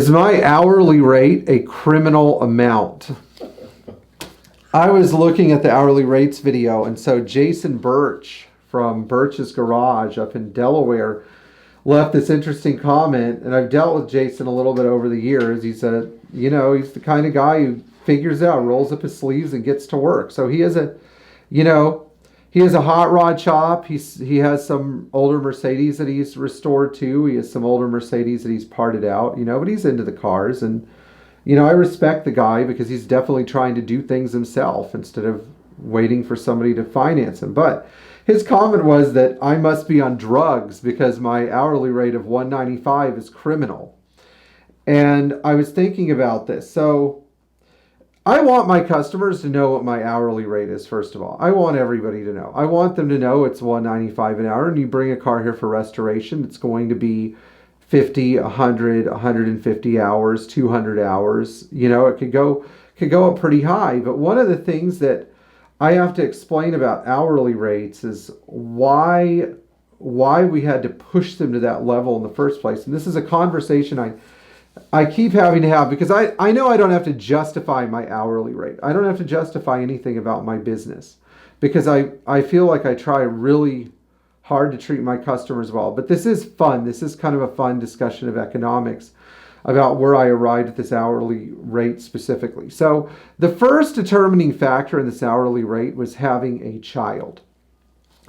Is my hourly rate a criminal amount? I was looking at the hourly rates video, and so Jason Birch from Birch's Garage up in Delaware left this interesting comment, and I've dealt with Jason a little bit over the years. He's he's the kind of guy who figures out, rolls up his sleeves and gets to work. So he has a hot rod shop. He has some older Mercedes that he's restored to. He has some older Mercedes that he's parted out, but he's into the cars. And, I respect the guy because he's definitely trying to do things himself instead of waiting for somebody to finance him. But his comment was that I must be on drugs because my hourly rate of $195 is criminal. And I was thinking about this. So I want my customers to know what my hourly rate is, first of all. I want everybody to know. I want them to know it's $195 an hour, and you bring a car here for restoration, it's going to be 50, 100, 150 hours, 200 hours. It could go up pretty high. But one of the things that I have to explain about hourly rates is why we had to push them to that level in the first place. And this is a conversation I keep having to have because I know I don't have to justify my hourly rate. I don't have to justify anything about my business because I feel like I try really hard to treat my customers well. But this is fun. This is kind of a fun discussion of economics about where I arrived at this hourly rate specifically. So the first determining factor in this hourly rate was having a child.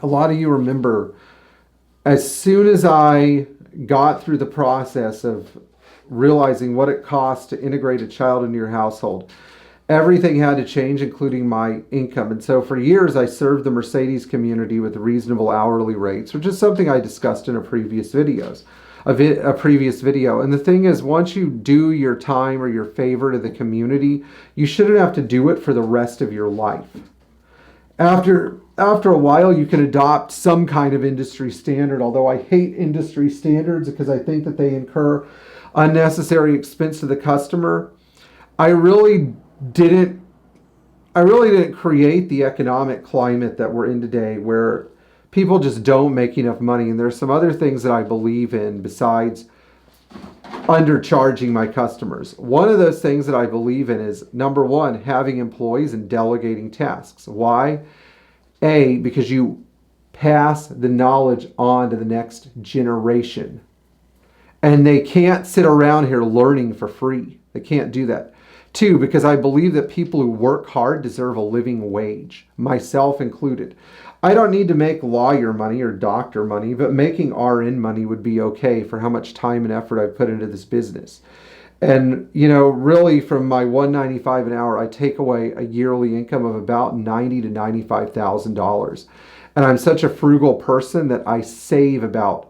A lot of you remember as soon as I got through the process of realizing what it costs to integrate a child into your household, everything had to change, including my income. And so for years, I served the Mercedes community with reasonable hourly rates, which is something I discussed in a previous video. And the thing is, once you do your time or your favor to the community, you shouldn't have to do it for the rest of your life. After a while, you can adopt some kind of industry standard, although I hate industry standards because I think that they incur unnecessary expense to the customer. I really didn't create the economic climate that we're in today where people just don't make enough money. And there's some other things that I believe in besides undercharging my customers. One of those things that I believe in is, number one, having employees and delegating tasks. Why? Because you pass the knowledge on to the next generation. And they can't sit around here learning for free. They can't do that. Two, because I believe that people who work hard deserve a living wage, myself included. I don't need to make lawyer money or doctor money, but making RN money would be okay for how much time and effort I've put into this business. And, really from my $195 an hour, I take away a yearly income of about $90,000 to $95,000. And I'm such a frugal person that I save about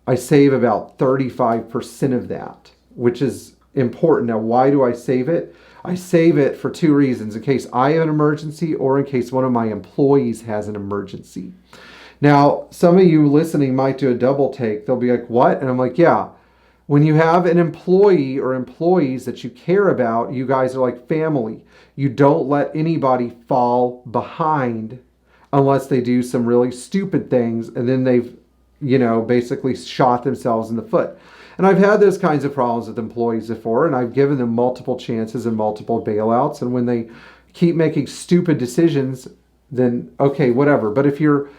35% of that, which is important. Now, why do I save it? I save it for two reasons: in case I have an emergency or in case one of my employees has an emergency. Now, some of you listening might do a double take. They'll be like, what? And I'm like, yeah. When you have an employee or employees that you care about, you guys are like family. You don't let anybody fall behind unless they do some really stupid things and then they've basically shot themselves in the foot. And I've had those kinds of problems with employees before, and I've given them multiple chances and multiple bailouts. And when they keep making stupid decisions, then okay, whatever. But if you're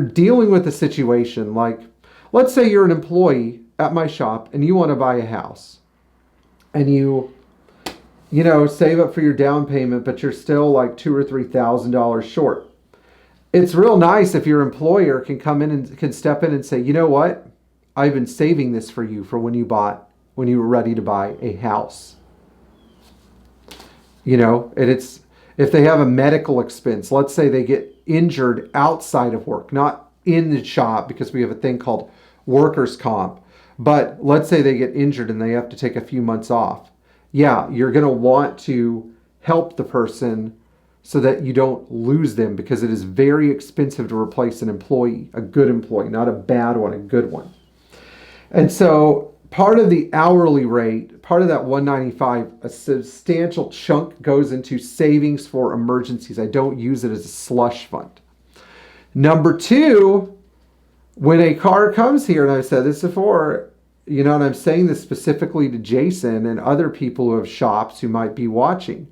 dealing with a situation like, let's say you're an employee at my shop and you want to buy a house, and you save up for your down payment, but you're still like $2,000 or $3,000 short. It's real nice if your employer can come in and can step in and say, you know what? I've been saving this for you for when you were ready to buy a house. And it's, if they have a medical expense, let's say they get injured outside of work, not in the shop, because we have a thing called workers' comp. But let's say they get injured and they have to take a few months off. Yeah, you're going to want to help the person so that you don't lose them, because it is very expensive to replace an employee, a good employee, not a bad one, a good one. And so part of the hourly rate, part of that $195, a substantial chunk goes into savings for emergencies. I don't use it as a slush fund. Number two, when a car comes here, and I've said this before, you know, and I'm saying this specifically to Jason and other people who have shops who might be watching.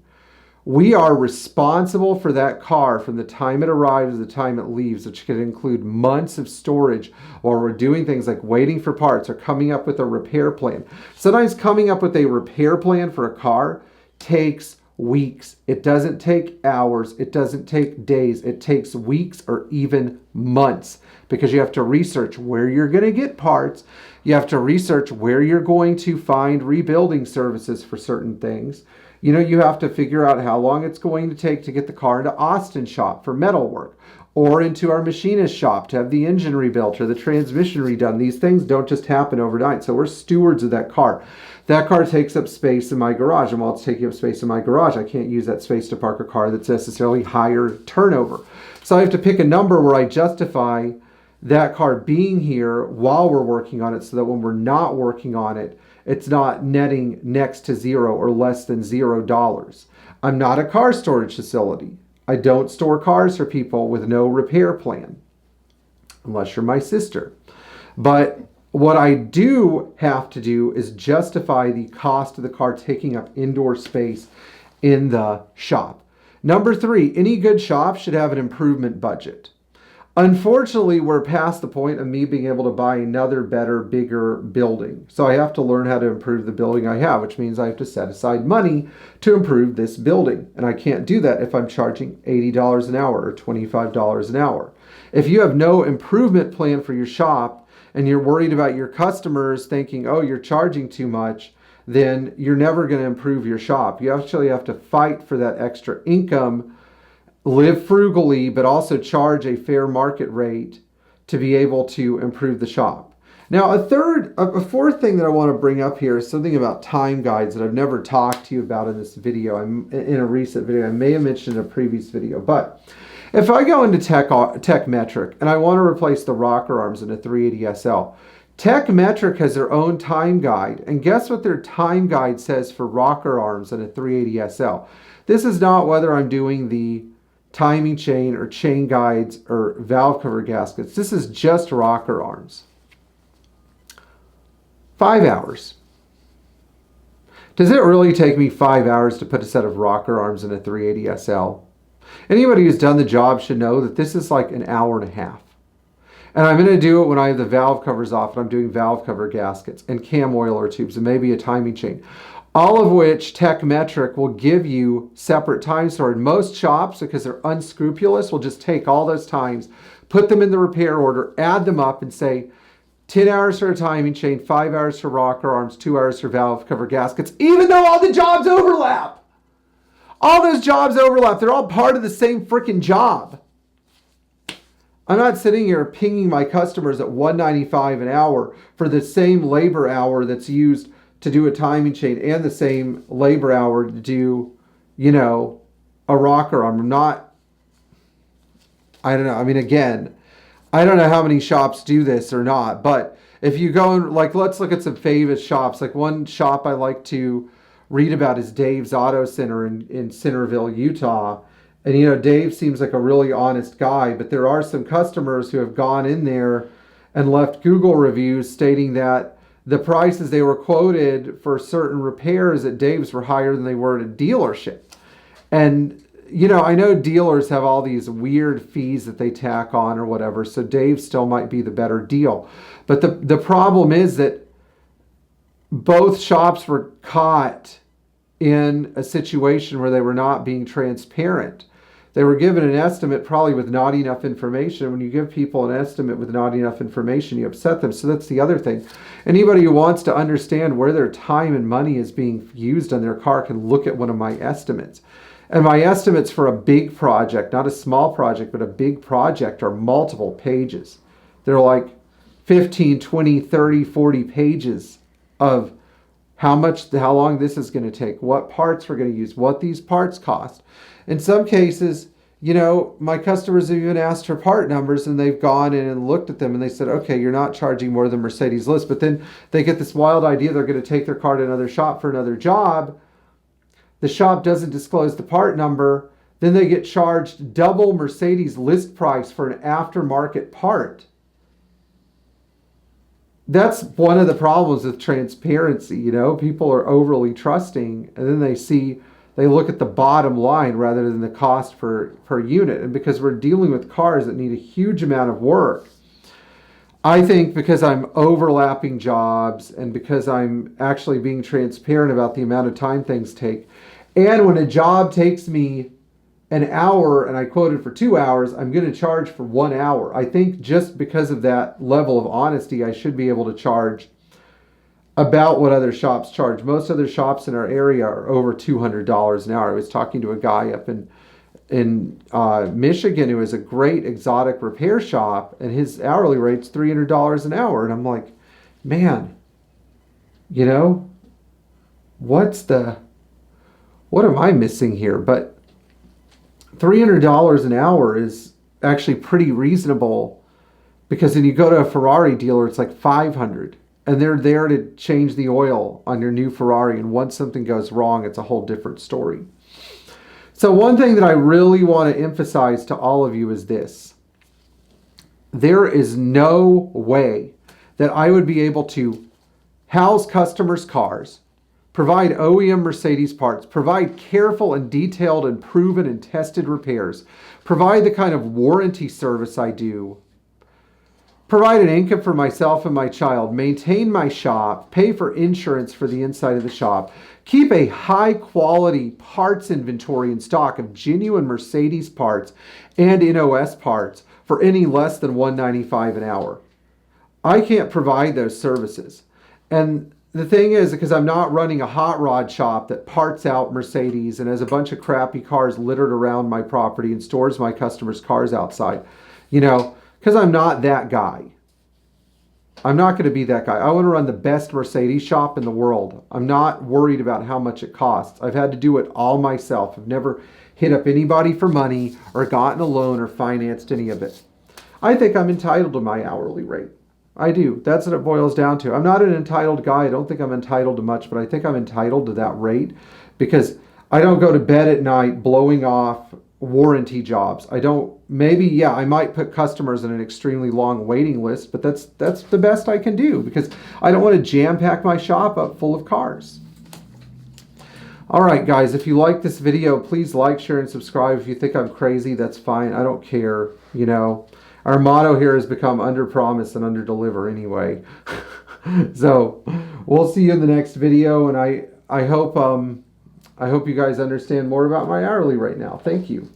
We are responsible for that car from the time it arrives to the time it leaves, which could include months of storage, or we're doing things like waiting for parts or coming up with a repair plan. Sometimes coming up with a repair plan for a car takes weeks. It doesn't take hours. It doesn't take days. It takes weeks or even months, because you have to research where you're going to get parts. You have to research where you're going to find rebuilding services for certain things. You know, you have to figure out how long it's going to take to get the car into Austin shop for metal work, or into our machinist shop to have the engine rebuilt or the transmission redone. These things don't just happen overnight. So we're stewards of that car. That car takes up space in my garage, and while it's taking up space in my garage, I can't use that space to park a car that's necessarily higher turnover. So I have to pick a number where I justify that car being here while we're working on it, so that when we're not working on it, it's not netting next to zero or less than $0. I'm not a car storage facility. I don't store cars for people with no repair plan, unless you're my sister. But what I do have to do is justify the cost of the car taking up indoor space in the shop. Number 3, any good shop should have an improvement budget. Unfortunately, we're past the point of me being able to buy another better, bigger building. So I have to learn how to improve the building I have, which means I have to set aside money to improve this building. And I can't do that if I'm charging $80 an hour or $25 an hour. If you have no improvement plan for your shop and you're worried about your customers thinking, oh, you're charging too much, then you're never going to improve your shop. You actually have to fight for that extra income, live frugally, but also charge a fair market rate to be able to improve the shop. Now, a fourth thing that I want to bring up here is something about time guides that I've never talked to you about in this video. In a recent video. I may have mentioned in a previous video, but if I go into Tech Metric and I want to replace the rocker arms in a 380 SL, Tech Metric has their own time guide, and guess what their time guide says for rocker arms in a 380 SL? This is not whether I'm doing the timing chain or chain guides or valve cover gaskets. This is just rocker arms. 5 hours. Does it really take me 5 hours to put a set of rocker arms in a 380 SL? Anybody who's done the job should know that this is like an hour and a half. And I'm going to do it when I have the valve covers off and I'm doing valve cover gaskets and cam oiler tubes and maybe a timing chain. All of which Tech Metric will give you separate times for. And most shops, because they're unscrupulous, will just take all those times, put them in the repair order, add them up and say 10 hours for a timing chain, 5 hours for rocker arms, 2 hours for valve cover gaskets, even though all the jobs overlap. All those jobs overlap. They're all part of the same freaking job. I'm not sitting here pinging my customers at $195 an hour for the same labor hour that's used to do a timing chain and the same labor hour to do, you know, a rocker arm. I don't know. I mean, again, I don't know how many shops do this or not, but if you go and like, let's look at some famous shops. Like one shop I like to read about is Dave's Auto Center in Centerville, Utah. And, you know, Dave seems like a really honest guy, but there are some customers who have gone in there and left Google reviews stating that the prices they were quoted for certain repairs at Dave's were higher than they were at a dealership. And, you know, I know dealers have all these weird fees that they tack on or whatever, so Dave still might be the better deal. But the problem is that both shops were caught in a situation where they were not being transparent. They were given an estimate probably with not enough information. When you give people an estimate with not enough information, you upset them. So that's the other thing. Anybody who wants to understand where their time and money is being used on their car can look at one of my estimates. And my estimates for a big project, not a small project, but a big project, are multiple pages. They're like 15, 20, 30, 40 pages of how long this is going to take, what parts we're going to use, what these parts cost. In some cases, you know, my customers have even asked for part numbers and they've gone in and looked at them and they said, okay, you're not charging more than Mercedes list. But then they get this wild idea they're going to take their car to another shop for another job. The shop doesn't disclose the part number. Then they get charged double Mercedes list price for an aftermarket part. that's one of the problems with transparency. You know, people are overly trusting, and then they look at the bottom line rather than the cost per unit. And because we're dealing with cars that need a huge amount of work, I think because I'm overlapping jobs and because I'm actually being transparent about the amount of time things take, and when a job takes me an hour and I quoted for 2 hours, I'm going to charge for 1 hour. I think just because of that level of honesty, I should be able to charge about what other shops charge. Most other shops in our area are over $200 an hour. I was talking to a guy up in Michigan who has a great exotic repair shop, and his hourly rate's $300 an hour. And I'm like, man, you know, what am I missing here? But $300 an hour is actually pretty reasonable, because when you go to a Ferrari dealer, it's like $500, and they're there to change the oil on your new Ferrari. And once something goes wrong, it's a whole different story. So one thing that I really want to emphasize to all of you is this. There is no way that I would be able to house customers' cars, provide OEM Mercedes parts, provide careful and detailed and proven and tested repairs, provide the kind of warranty service I do, provide an income for myself and my child, maintain my shop, pay for insurance for the inside of the shop, keep a high quality parts inventory in stock of genuine Mercedes parts and NOS parts for any less than $195 an hour. I can't provide those services. And the thing is, because I'm not running a hot rod shop that parts out Mercedes and has a bunch of crappy cars littered around my property and stores my customers' cars outside, you know, because I'm not that guy. I'm not going to be that guy. I want to run the best Mercedes shop in the world. I'm not worried about how much it costs. I've had to do it all myself. I've never hit up anybody for money or gotten a loan or financed any of it. I think I'm entitled to my hourly rate. I do. That's what it boils down to. I'm not an entitled guy. I don't think I'm entitled to much, but I think I'm entitled to that rate because I don't go to bed at night blowing off warranty jobs. I don't, maybe, yeah, I might put customers in an extremely long waiting list, but that's the best I can do because I don't want to jam pack my shop up full of cars. All right, guys, if you like this video, please like, share, and subscribe. If you think I'm crazy, that's fine. I don't care, you know. Our motto here has become under promise and under deliver anyway. So we'll see you in the next video, and I hope you guys understand more about my hourly right now. Thank you.